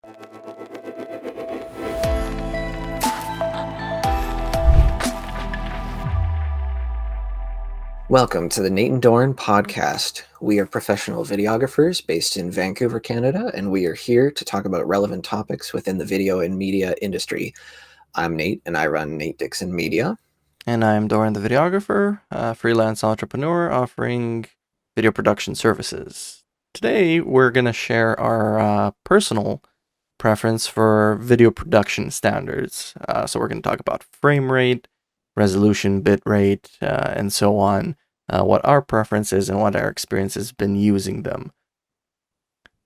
Welcome to the Nate and Dorin podcast. We are professional videographers based in Vancouver, Canada, and we are here to talk about relevant topics within the video and media industry. I'm Nate, and I run Nate Dixon Media. And I'm Dorin, the videographer, a freelance entrepreneur offering video production services. Today, we're going to share our personal preference for video production standards. So we're going to talk about frame rate, resolution, bit rate, and so on, what our preference is and what our experience has been using them.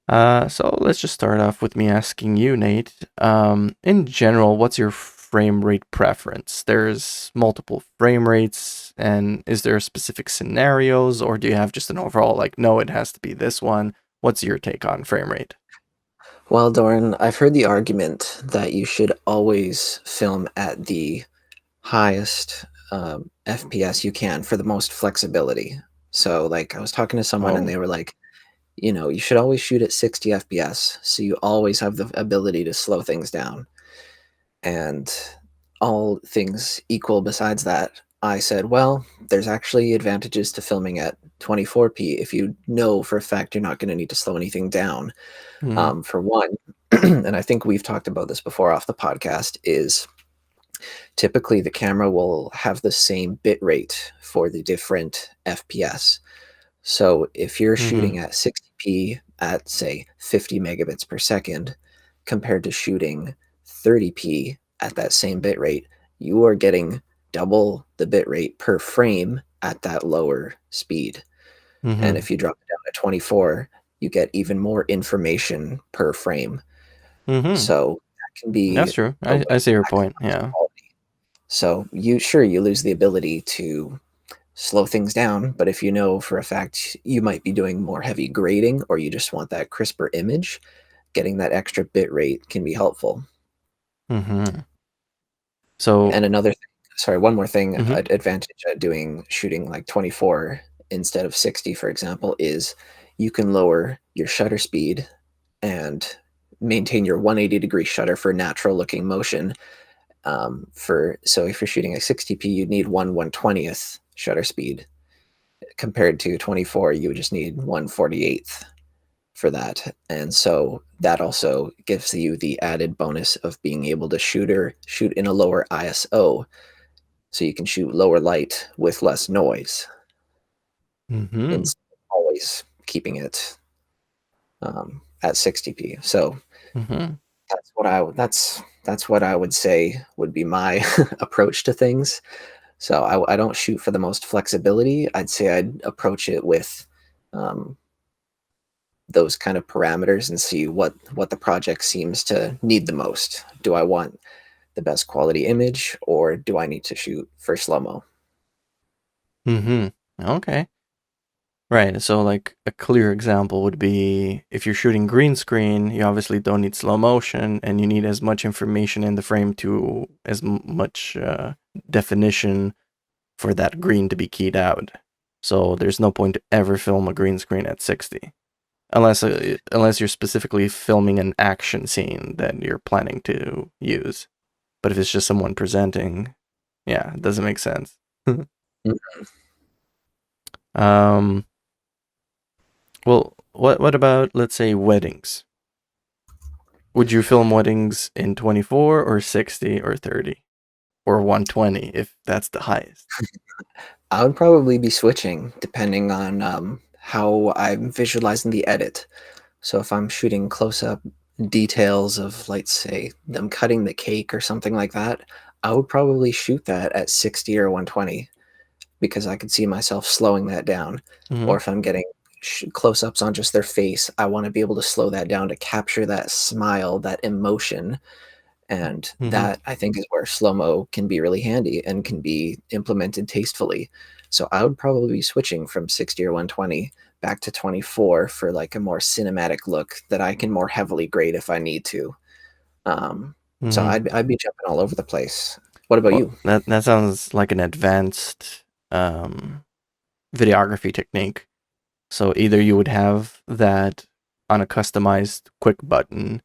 So let's just start off with me asking you, Nate. In general, what's your frame rate preference? There's multiple frame rates, and is there specific scenarios, or do you have just an overall, like, no, it has to be this one? What's your take on frame rate? Well, Dorin, I've heard the argument that you should always film at the highest FPS you can for the most flexibility. So, like, I was talking to someone and Oh. they were like, you should always shoot at 60 FPS so you always have the ability to slow things down. And all things equal besides that, I said, well, there's actually advantages to filming at 24p if you know for a fact you're not going to need to slow anything down. Mm-hmm. For one, and I think we've talked about this before off the podcast, is typically the camera will have the same bit rate for the different FPS. So if you're Mm-hmm. shooting at 60p at, say, 50 megabits per second, compared to shooting 30p at that same bit rate, you are getting double the bit rate per frame at that lower speed. And Mm-hmm. if you drop it down to 24, you get even more information per frame. Mm-hmm. So that can be That's true. a I way see your to point. maximize Yeah. quality. So you lose the ability to slow things down, but if you know for a fact you might be doing more heavy grading or you just want that crisper image, getting that extra bit rate can be helpful. Mm-hmm. So, And one more thing, mm-hmm. advantage at shooting like 24 instead of 60, for example, is you can lower your shutter speed and maintain your 180-degree shutter for natural looking motion. So if you're shooting at 60p, you'd need 1/120th shutter speed. Compared to 24, you would just need 1/48th for that. And so that also gives you the added bonus of being able to shoot in a lower ISO, so you can shoot lower light with less noise Mm-hmm. instead of always keeping it at 60p. So Mm-hmm. that's what I would say would be my approach to things. So I don't shoot for the most flexibility. I'd say I'd approach it with um, those kind of parameters and see what the project seems to need the most. Do I want the best quality image, or do I need to shoot for slow-mo? Mm-hmm. Okay. Right. So, like, a clear example would be if you're shooting green screen, you obviously don't need slow motion and you need as much information in the frame to as much definition for that green to be keyed out. So, there's no point to ever film a green screen at 60 unless you're specifically filming an action scene that you're planning to use. But if it's just someone presenting, yeah, it doesn't make sense. um Well, what about, let's say, weddings? Would you film weddings in 24 or 60 or 30 or 120 if that's the highest? I would probably be switching depending on how I'm visualizing the edit. So if I'm shooting close-up details of, let's say, them cutting the cake or something like that, I would probably shoot that at 60 or 120 because I could see myself slowing that down. Mm-hmm. Or if I'm getting close-ups on just their face, I want to be able to slow that down to capture that smile, that emotion. And Mm-hmm. that, I think, is where slow-mo can be really handy and can be implemented tastefully. So I would probably be switching from 60 or 120 back to 24 for like a more cinematic look that I can more heavily grade if I need to. Um, so Mm-hmm. I'd be jumping all over the place. What about Well, you? that sounds like an advanced videography technique. So either you would have that on a customized quick button,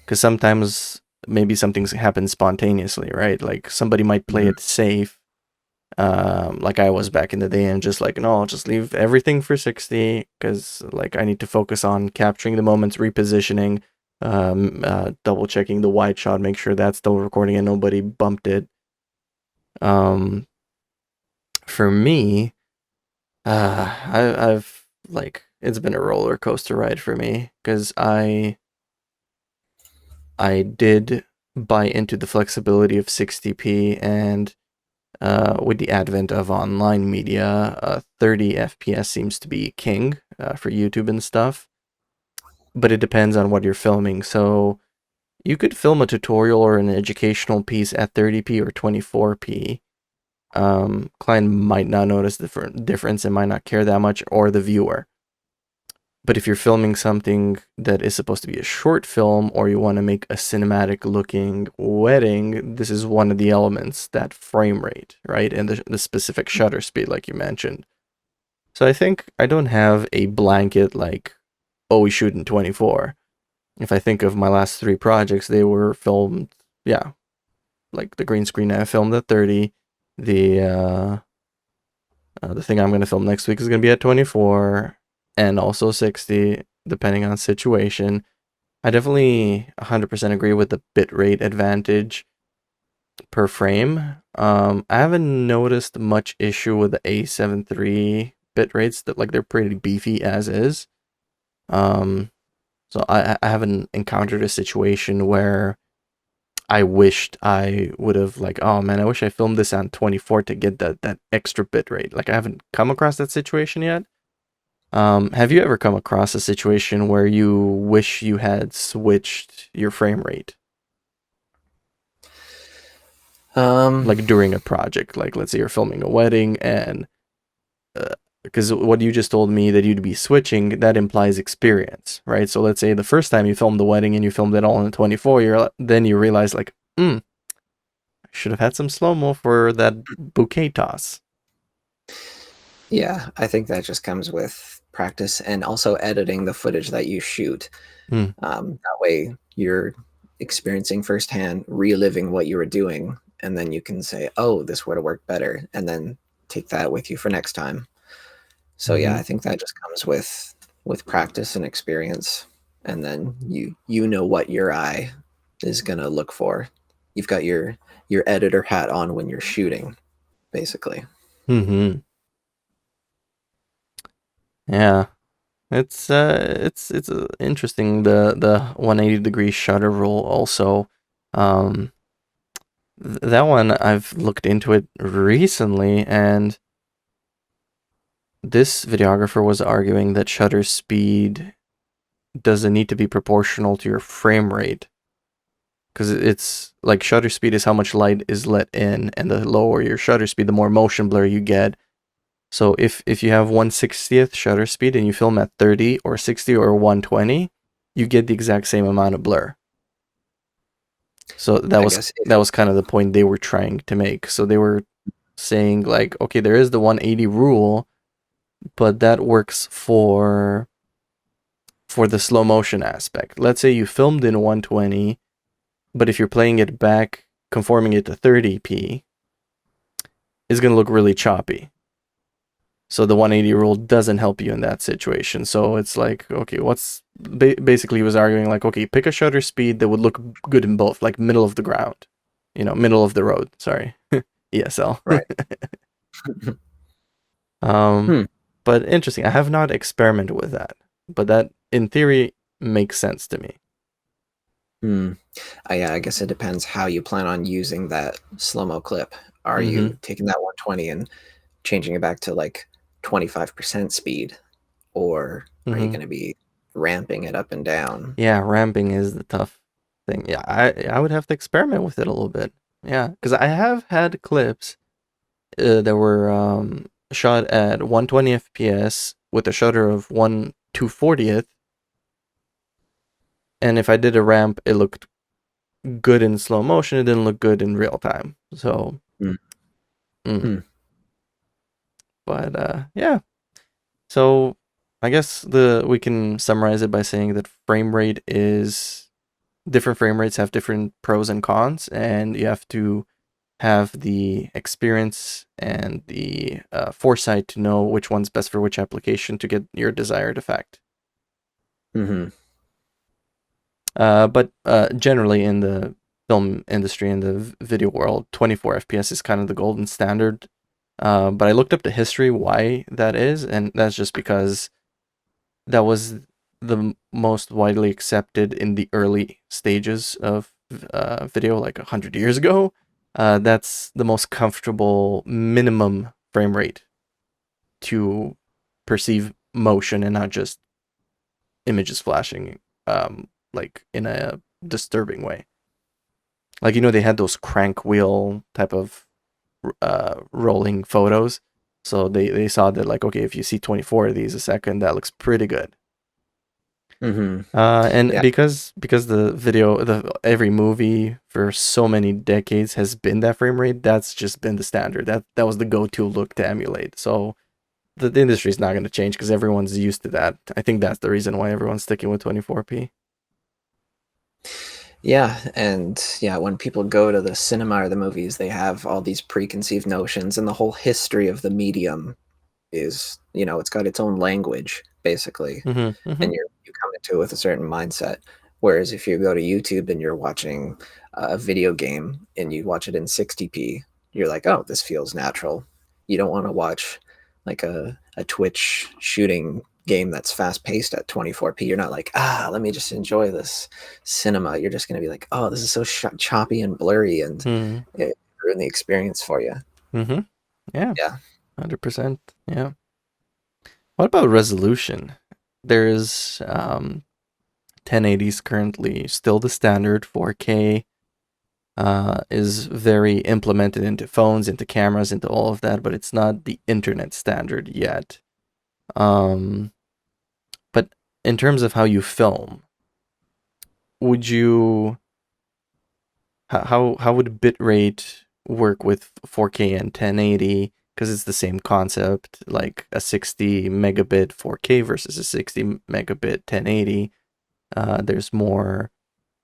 Because sometimes maybe something's happened spontaneously, right? Like somebody might play Mhm. it safe, like I was back in the day, and just like, no, I'll just leave everything for 60 because like I need to focus on capturing the moments, repositioning, double checking the wide shot, make sure that's still recording and nobody bumped it. Um, for me, I've like it's been a roller coaster ride for me because I did buy into the flexibility of 60p, and with the advent of online media, 30 FPS seems to be king for YouTube and stuff. But it depends on what you're filming. So you could film a tutorial or an educational piece at 30p or 24p. Client might not notice the difference and might not care that much, or the viewer. But if you're filming something that is supposed to be a short film, or you want to make a cinematic looking wedding, this is one of the elements, that frame rate, right? And the specific shutter speed, like you mentioned. So I think I don't have a blanket like, oh, we shoot in 24. If I think of my last three projects, they were filmed, yeah, like the green screen I filmed at 30. The the thing I'm going to film next week is going to be at 24 and also 60, depending on situation. I definitely 100% agree with the bitrate advantage per frame. I haven't noticed much issue with the A73 bit rates, that like they're pretty beefy as is. Um, so I haven't encountered a situation where I wished I would have, like, oh man, I wish I filmed this on 24 to get that extra bit rate. Like I haven't come across that situation yet. Have you ever come across a situation where you wish you had switched your frame rate? Um, Like during a project, like let's say you're filming a wedding, and because what you just told me that you'd be switching, that implies experience, right? So let's say the first time you filmed the wedding and you filmed it all in 24, then you realize like, I should have had some slow mo for that bouquet toss. yeah, I think that just comes with practice and also editing the footage that you shoot. Mm, That way you're experiencing firsthand, reliving what you were doing, and then you can say, oh, this would have worked better, and then take that with you for next time. So yeah, mm-hmm, I think that just comes with practice and experience, and then you know what your eye is gonna look for. You've got your editor hat on when you're shooting, basically. mm-hmm. Yeah, it's interesting, the 180-degree shutter rule also. Um, that one I've looked into it recently, and this videographer was arguing that shutter speed doesn't need to be proportional to your frame rate, because it's like shutter speed is how much light is let in, and the lower your shutter speed, the more motion blur you get. So if you have 1/60th shutter speed and you film at 30 or 60 or 120, you get the exact same amount of blur. So that I was guess if that was kind of the point they were trying to make. So they were saying like, okay, there is the 180 rule, but that works for the slow motion aspect. Let's say you filmed in 120, but if you're playing it back, conforming it to 30p, it's going to look really choppy. So the 180 rule doesn't help you in that situation. So it's like, okay, basically he was arguing like, okay, pick a shutter speed that would look good in both, like middle of the ground, middle of the road. Sorry, ESL. right. um, Hmm. but interesting. I have not experimented with that, but that in theory makes sense to me. Hmm. Yeah, I guess it depends how you plan on using that slow-mo clip. Are Mm-hmm. you taking that 120 and changing it back to like 25% speed, or are you Mm-hmm. going to be ramping it up and down? Yeah, ramping is the tough thing. Yeah, I would have to experiment with it a little bit. Yeah, because I have had clips that were shot at 120 FPS with a shutter of 1/240th, and if I did a ramp, it looked good in slow motion. It didn't look good in real time. So, Mm. mm. Hmm. But yeah. So I guess the we can summarize it by saying that frame rate is different frame rates have different pros and cons, and you have to have the experience and the foresight to know which one's best for which application to get your desired effect. Hmm. But generally in the film industry, in the video world, 24 FPS is kind of the golden standard. But I looked up the history why that is, and that's just because that was the most widely accepted in the early stages of video, like 100 years ago. That's the most comfortable minimum frame rate to perceive motion and not just images flashing, like in a disturbing way. Like they had those crank wheel type of rolling photos, so they saw that like okay, if you see 24 of these a second, that looks pretty good. Hmm. And Yeah. because the every movie for so many decades has been that frame rate, that's just been the standard. That was the go-to look to emulate. So the industry is not going to change because everyone's used to that. I think that's the reason why everyone's sticking with 24p. Yeah, and yeah, when people go to the cinema or the movies, they have all these preconceived notions, and the whole history of the medium is, it's got its own language basically, Mhm. and Mhm. you come into it with a certain mindset. Whereas if you go to YouTube and you're watching a video game and you watch it in 60p, you're like, oh, this feels natural. You don't want to watch like a Twitch shooting game that's fast paced at 24p. You're not like, let me just enjoy this cinema. You're just going to be like, oh, this is so choppy and blurry, and Mhm. it ruined the experience for you. Mhm. Yeah. Yeah. 100%. Yeah. What about resolution? There's 1080s currently still the standard. 4K is very implemented into phones, into cameras, into all of that, but it's not the internet standard yet. Um, but in terms of how you film, would you how would bitrate work with 4K and 1080? Because it's the same concept, like a 60 megabit 4K versus a 60 megabit 1080. There's more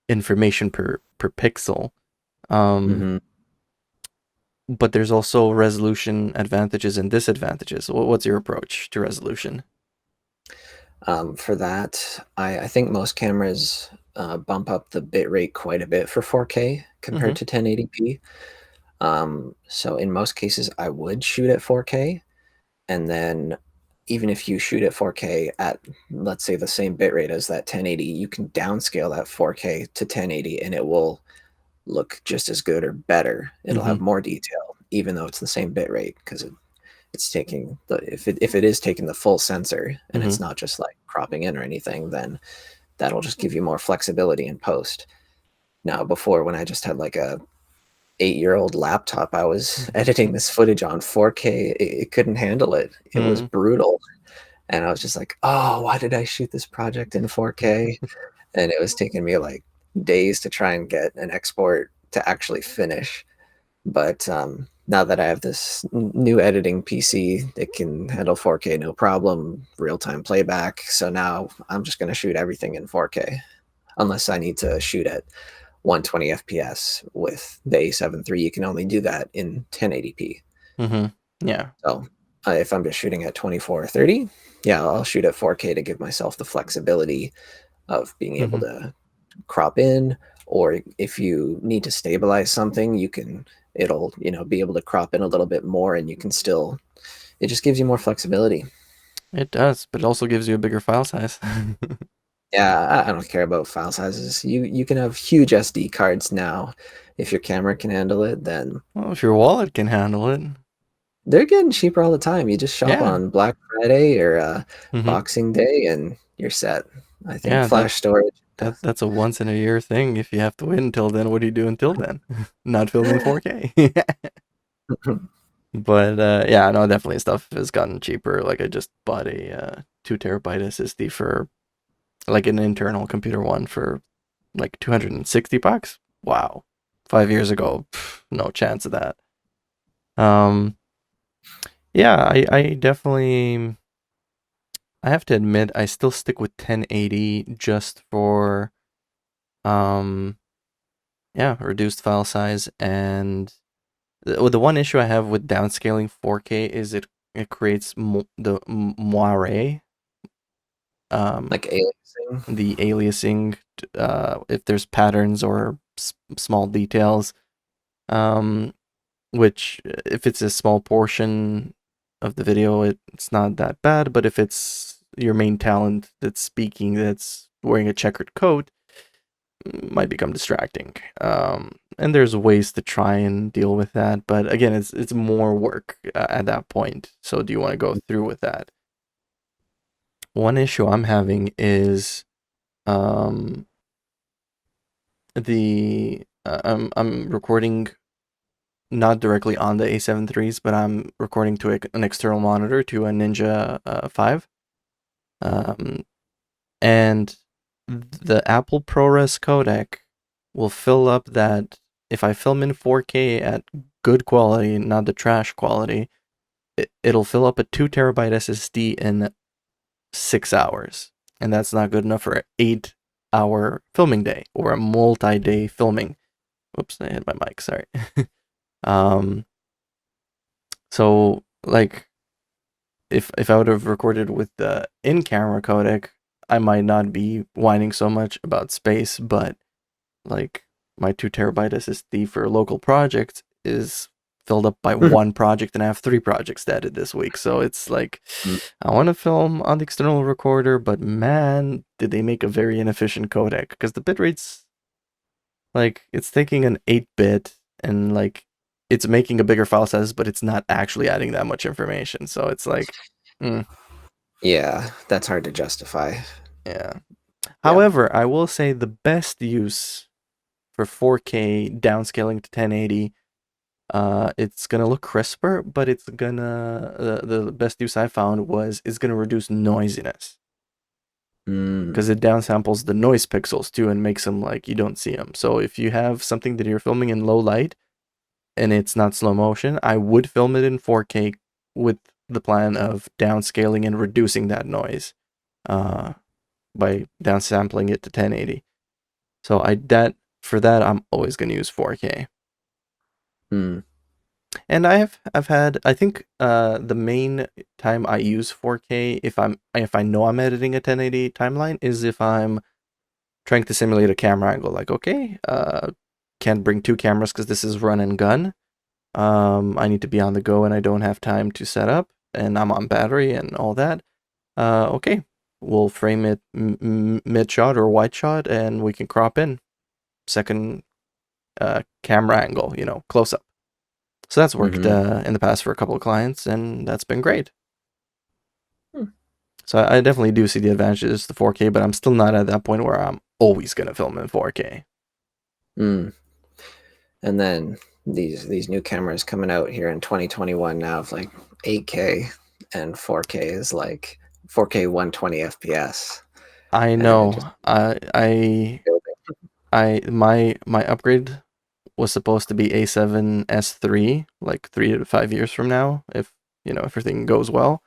information per pixel. Um, Hmm. but there's also resolution advantages and disadvantages. What's your approach to resolution? For that, I think most cameras bump up the bit rate quite a bit for 4K Mm-hmm. compared to 1080p. So in most cases, I would shoot at 4K, and then even if you shoot at 4K at, let's say, the same bit rate as that 1080, you can downscale that 4K to 1080, and it will look just as good or better. It'll Mm-hmm. have more detail, even though it's the same bit rate, because it's taking the if it is taking the full sensor and Mm-hmm. it's not just like cropping in or anything, then that'll just give you more flexibility in post. Now, before, when I just had like a 8-year-old laptop, I was editing this footage on 4K. It couldn't handle it. It was Mm-hmm. brutal, and I was just like, "Oh, why did I shoot this project in 4K?" And it was taking me like days to try and get an export to actually finish. But now that I have this new editing PC, it can handle 4K no problem, real time playback. So now I'm just going to shoot everything in 4K, unless I need to shoot at 120 FPS with the A7 III. You can only do that in 1080p. Mm-hmm. Yeah. So if I'm just shooting at 24 or 30, yeah, I'll shoot at 4K to give myself the flexibility of being able Mm-hmm. to crop in, or if you need to stabilize something, it'll be able to crop in a little bit more, and you can still, it just gives you more flexibility. It does, but it also gives you a bigger file size. Yeah, I don't care about file sizes. You can have huge SD cards now. If your camera can handle it, then Well, if your wallet can handle it. they're getting cheaper all the time. You just shop Yeah. on Black Friday or Mm-hmm. Boxing Day, and you're set. I think Yeah, that flash storage. that's a once in a year thing. If you have to wait until then, what do you do until then? Not film in 4K. But yeah, no, definitely stuff has gotten cheaper. Like I just bought a 2 terabyte SSD for like an internal computer one for like $260. Wow. 5 years ago, no chance of that. Um, yeah, I definitely I have to admit I still stick with 1080 just for Um, yeah, reduced file size, and the one issue I have with downscaling 4K is it creates the moire, um, Like aliasing. the aliasing, if there's patterns or small details, um, which if it's a small portion of the video, it's not that bad. But if it's your main talent that's speaking, that's wearing a checkered coat, might become distracting. And there's ways to try and deal with that, but again, it's more work at that point. So do you want to go through with that? One issue I'm having is um, I'm recording not directly on the A7 IIIs, but I'm recording to an external monitor to a Ninja 5. Um, and the Apple ProRes codec will fill up that. If I film in 4K at good quality, not the trash quality, it'll fill up a 2 terabyte SSD in 6 hours. And that's not good enough for an 8 hour filming day or a multi day filming. Whoops, I hit my mic, sorry. um, so, like, if I would have recorded with the in camera codec, I might not be whining so much about space, but like my 2 terabyte SSD for local projects is filled up by one project, and I have 3 projects that I did this week. So it's like I want to film on the external recorder, but man, did they make a very inefficient codec because the bitrate's like it's taking an 8-bit and like it's making a bigger file size, but it's not actually adding that much information. So it's like, mm, Yeah, that's hard to justify. yeah. Yeah. However, I will say the best use for 4K downscaling to 1080, it's gonna look crisper, but it's gonna the best use I found was it's gonna reduce noisiness Mm. because it downsamples the noise pixels too and makes them like you don't see them. So if you have something that you're filming in low light and it's not slow motion, I would film it in 4K with the plan of downscaling and reducing that noise uh, by downsampling it to 1080. So I that for that I'm always gonna use 4K. Mm. And I've had I think the main time I use 4K if I know I'm editing a 1080 timeline is if I'm trying to simulate a camera angle. Like okay, can't bring 2 cameras because this is run and gun. I need to be on the go and I don't have time to set up and I'm on battery and all that. Okay, we'll frame it mid shot or wide shot and we can crop in second camera angle, close up. So that's worked Mhm. in the past for a couple of clients, and that's been great. Hmm. So I definitely do see the advantages to 4K, but I'm still not at that point where I'm always gonna film in 4K. Mm. And then these new cameras coming out here in 2021 now of like 8K, and 4K is like 4K 120 FPS, I and it just know. My upgrade was supposed to be A7S3, like 3 to 5 years from now, if everything goes well.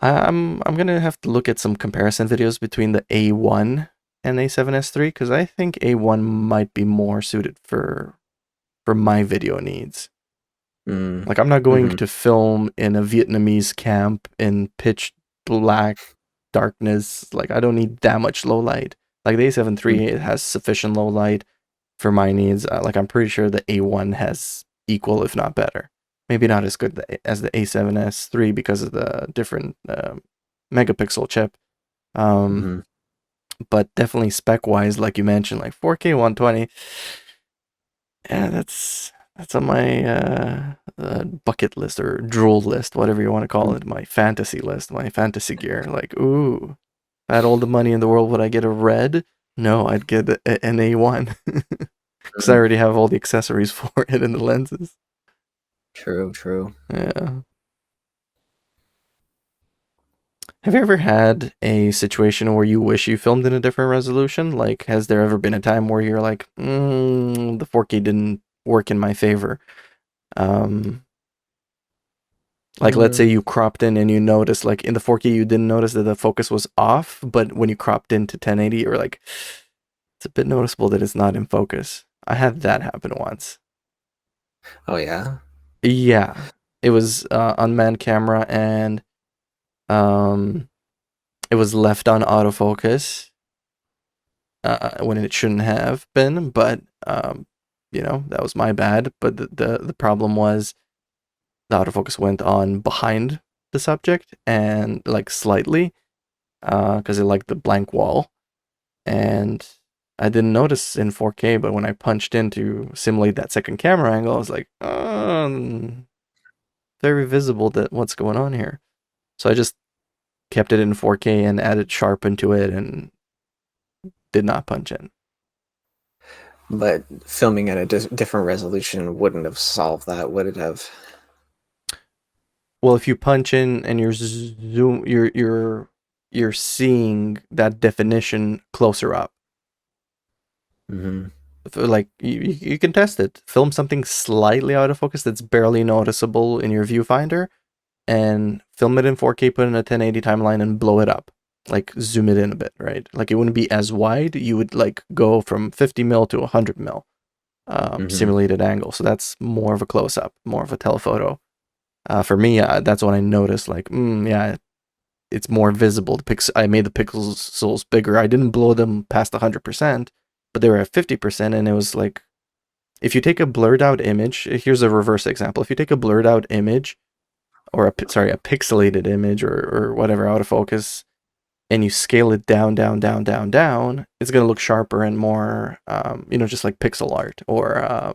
I'm gonna have to look at some comparison videos between the A1 and A7S3 because I think A1 might be more suited for my video needs. mm. Like I'm not going Mhm. to film in a Vietnamese camp in pitch black darkness. Like I don't need that much low light. Like the A7 Mm. III it has sufficient low light for my needs. Like I'm pretty sure the A1 has equal, if not better. Maybe not as good as the A7S III because of the different megapixel chip. Um, Mhm. but definitely spec wise, like you mentioned, like 4K 120. Yeah, that's on my bucket list or drool list, whatever you want to call Mm. it. My fantasy list, my fantasy gear. Like, ooh, if I had all the money in the world, would I get a red? No, I'd get an A1 because I Mm. already have all the accessories for it and the lenses. True, true. Yeah. Have you ever had a situation where you wish you filmed in a different resolution? Like, has there ever been a time where you're like, the 4K didn't work in my favor? Um, like, let's say Mm. you cropped in and you noticed, like, in the 4K, you didn't notice that the focus was off, but when you cropped into 1080, you were like, It's a bit noticeable that it's not in focus. I had that happen once. Oh yeah. Yeah, it was unmanned camera, and um, it was left on autofocus when it shouldn't have been. But that was my bad. But the problem was the autofocus went on behind the subject and like slightly because it liked the blank wall, and I didn't notice in 4K, but when I punched in to simulate that second camera angle, I was like, very visible that what's going on here. So I just kept it in 4K and added sharpen to it and did not punch in. But filming at a different resolution wouldn't have solved that, would it have? Well, if you punch in and you're seeing that definition closer up. Hmm. Like you can test it. Film something slightly out of focus that's barely noticeable in your viewfinder, and film it in 4K, put in a 1080 timeline, and blow it up. Like zoom it in a bit, right? Like it wouldn't be as wide. You would like go from 50 mil to 100 mil Hmm. simulated angle. So that's more of a close up, more of a telephoto. For me, that's when I noticed, like, yeah, it's more visible. I made the pixels bigger. I didn't blow them past 100%, but they were at 50%, and it was like, if you take a blurred out image, here's a reverse example. If you take a blurred out image, or a pixelated image, or whatever, out of focus, and you scale it down, down, down, down, down, it's gonna look sharper and more, just like pixel art, or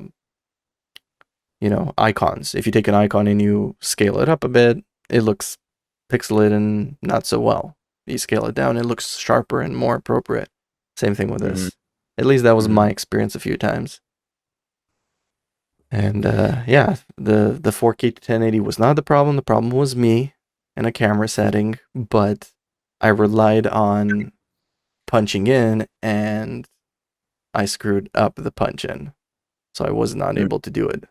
icons. If you take an icon and you scale it up a bit, it looks pixelated and not so well. You scale it down, it looks sharper and more appropriate. Same thing with Hmm. this. At least that was Hmm. my experience a few times. And yeah, the 4K to 1080 was not the problem. The problem was me and a camera setting, but I relied on punching in, and I screwed up the punch in. So I was not able to do it.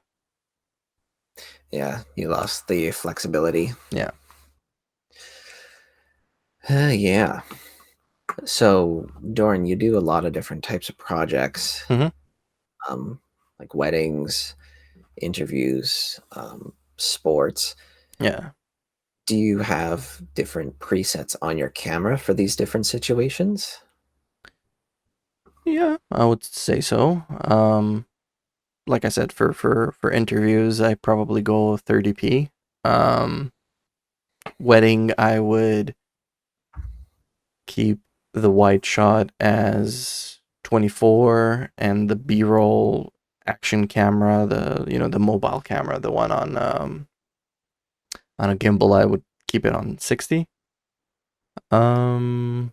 Yeah, you lost the flexibility. Yeah. Yeah. So, Doran, you do a lot of different types of projects, Hmm. um, like weddings, interviews, sports. Yeah. Do you have different presets on your camera for these different situations? Yeah, I would say so. Like I said, for interviews, I probably go 30p. Um, Wedding, I would keep the wide shot as 24, and the B-roll action camera, the mobile camera, the one on a gimbal, I would keep it on 60. Um,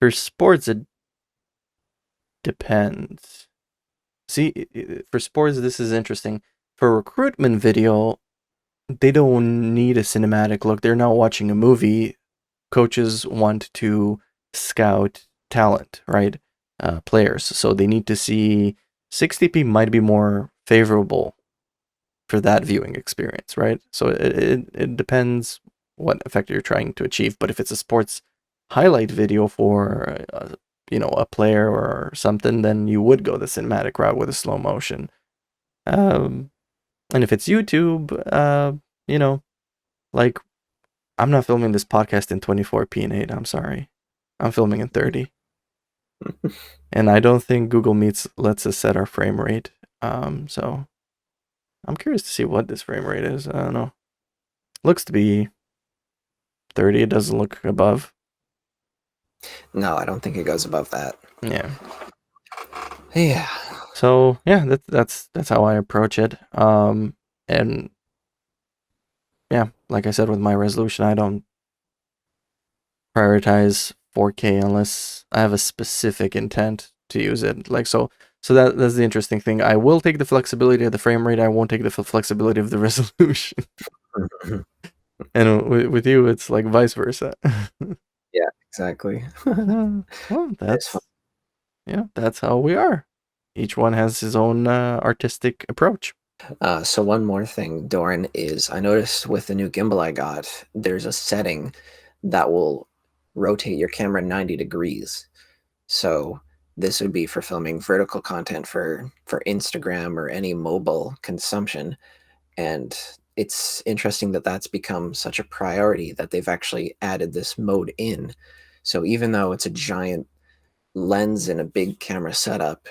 for sports, it depends. See, for sports, this is interesting. For recruitment video, they don't need a cinematic look. They're not watching a movie. Coaches want to scout talent, right? Players. So they need to see 60p might be more favorable for that viewing experience, right? So it depends what effect you're trying to achieve. But if it's a sports highlight video for a player or something, then you would go the cinematic route with a slow motion. Um, and if it's YouTube, you know, like, I'm not filming this podcast in 24p and 8. I'm sorry. I'm filming in 30. And I don't think Google Meets lets us set our frame rate. So I'm curious to see what this frame rate is. I don't know. Looks to be 30. It doesn't look above. No, I don't think it goes above that. Yeah. Yeah. So yeah, that's how I approach it. And yeah, like I said with my resolution, I don't prioritize 4K unless I have a specific intent to use it. Like, so that's the interesting thing. I will take the flexibility of the frame rate. I won't take the flexibility of the resolution. And with you, it's like vice versa. Yeah, exactly. Well, It's fun. that's how we are. Each one has his own artistic approach. So one more thing, Doran, is I noticed with the new gimbal I got, there's a setting that will rotate your camera 90 degrees. So this would be for filming vertical content for Instagram or any mobile consumption. And it's interesting that that's become such a priority that they've actually added this mode in. So even though it's a giant lens and a big camera setup,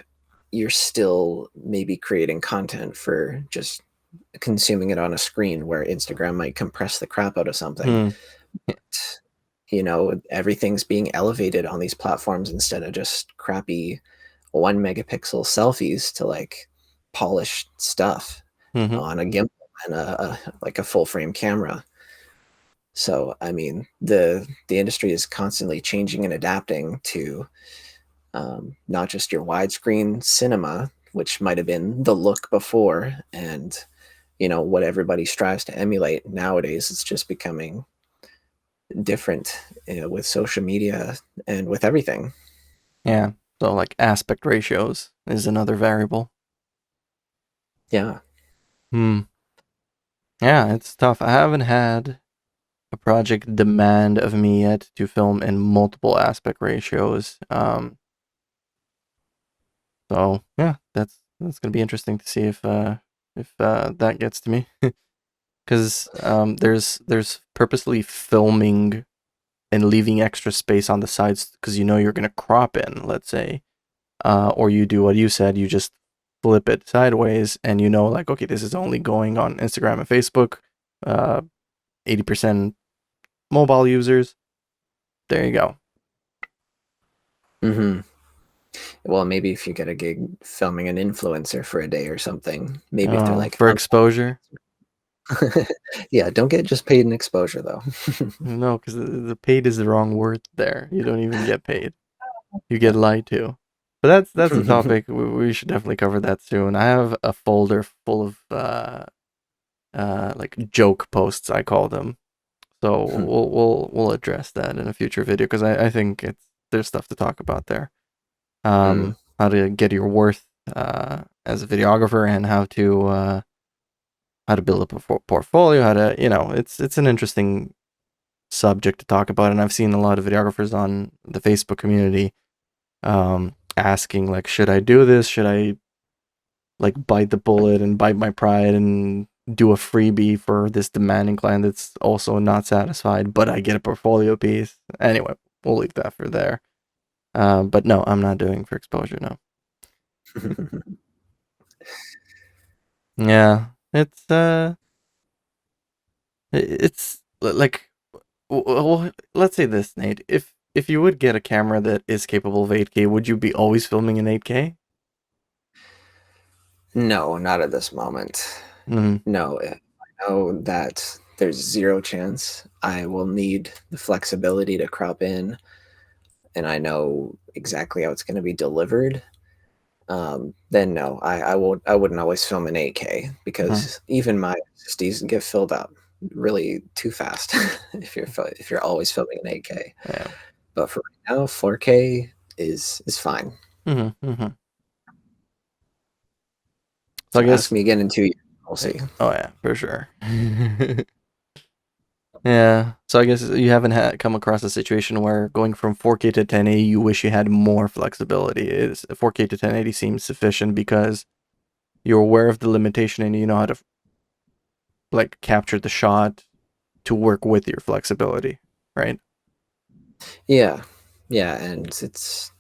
you're still maybe creating content for just consuming it on a screen where Instagram might compress the crap out of something. Hmm. You know, everything's being elevated on these platforms instead of just crappy 1 megapixel selfies to like polished stuff Mm-hmm. on a gimbal and a like a full frame camera. So I mean, the industry is constantly changing and adapting to not just your widescreen cinema, which might have been the look before, and you know what everybody strives to emulate nowadays. It's just becoming different, you know, with social media and with everything. Yeah. So like aspect ratios is another variable. Yeah. Hmm. Yeah, it's tough. I haven't had a project demand of me yet to film in multiple aspect ratios. So yeah, that's gonna be interesting to see if that gets to me. Because there's purposely filming and leaving extra space on the sides because you know you're gonna crop in, let's say, or you do what you said, you just flip it sideways, and you know, like, okay, this is only going on Instagram and Facebook, 80% mobile users. There you go. Hmm. Well, maybe if you get a gig filming an influencer for a day or something, maybe if they're like, For exposure, yeah, don't get just paid in exposure though. no, because the paid is the wrong word there. You don't even get paid. You get lied to. But that's a topic we should definitely cover that soon. I have a folder full of like joke posts, I call them. So we'll address that in a future video because I think there's stuff to talk about there. Mm. How to get your worth as a videographer and how to build up a portfolio. How to it's an interesting subject to talk about, and I've seen a lot of videographers on the Facebook community asking like, should I do this? Should I like bite the bullet and bite my pride and do a freebie for this demanding client that's also not satisfied, but I get a portfolio piece? Anyway, we'll leave that for there. But no, I'm not doing for exposure. No. Yeah, it's like, well, let's say this, Nate. If you would get a camera that is capable of 8K, would you be always filming in 8K? No, not at this moment. Mm-hmm. No, I know that there's zero chance I will need the flexibility to crop in, and I know exactly how it's going to be delivered. Then no, I wouldn't always film in 8K because even my SSDs get filled up really too fast if you're always filming in 8K. Yeah. But for right now, 4K is fine. Mm-hmm. Mm-hmm. So I So ask guess, me again in 2 years, we'll see. oh yeah, for sure. Yeah. So I guess you haven't come across a situation where going from 4K to 1080, you wish you had more flexibility. Is 4K to 1080 seems sufficient because you're aware of the limitation and you know how to like capture the shot to work with your flexibility, right? Yeah, yeah, and it's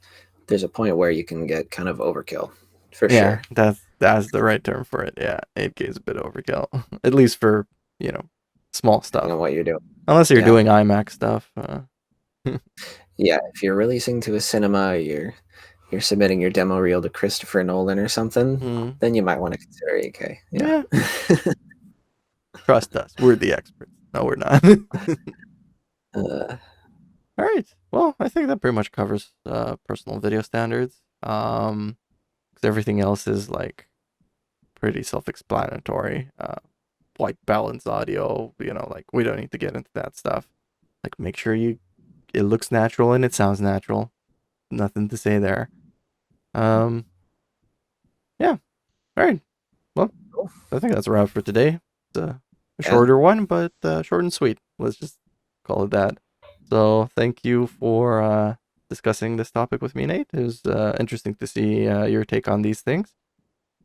there's a point where you can get kind of overkill, for Yeah, sure, that's the right term for it. Yeah, 8K is a bit overkill, at least for you know small depending stuff. on what you're doing. Unless you're Yeah, doing IMAX stuff. yeah. If you're releasing to a cinema, you're submitting your demo reel to Christopher Nolan or something, Mm, then you might want to consider 8K. Yeah. yeah, trust us. We're the experts. No, we're not. uh, All right. Well, I think that pretty much covers personal video standards. 'Cause everything else is like pretty self-explanatory. White balance audio, like we don't need to get into that stuff. Like make sure it looks natural and it sounds natural. Nothing to say there. Um, yeah. All right. Well, cool. I think that's a wrap for today. It's a Yeah. shorter one, but short and sweet. Let's just call it that. So thank you for discussing this topic with me, Nate. It was interesting to see your take on these things.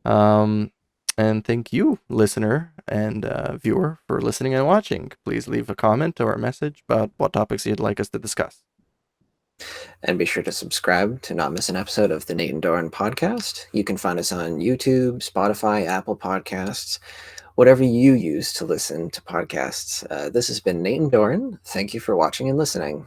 Um, and thank you, listener and viewer, for listening and watching. Please leave a comment or a message about what topics you'd like us to discuss. And be sure to subscribe to not miss an episode of the Nate and Doran podcast. You can find us on YouTube, Spotify, Apple Podcasts, whatever you use to listen to podcasts. This has been Nate and Doran. Thank you for watching and listening.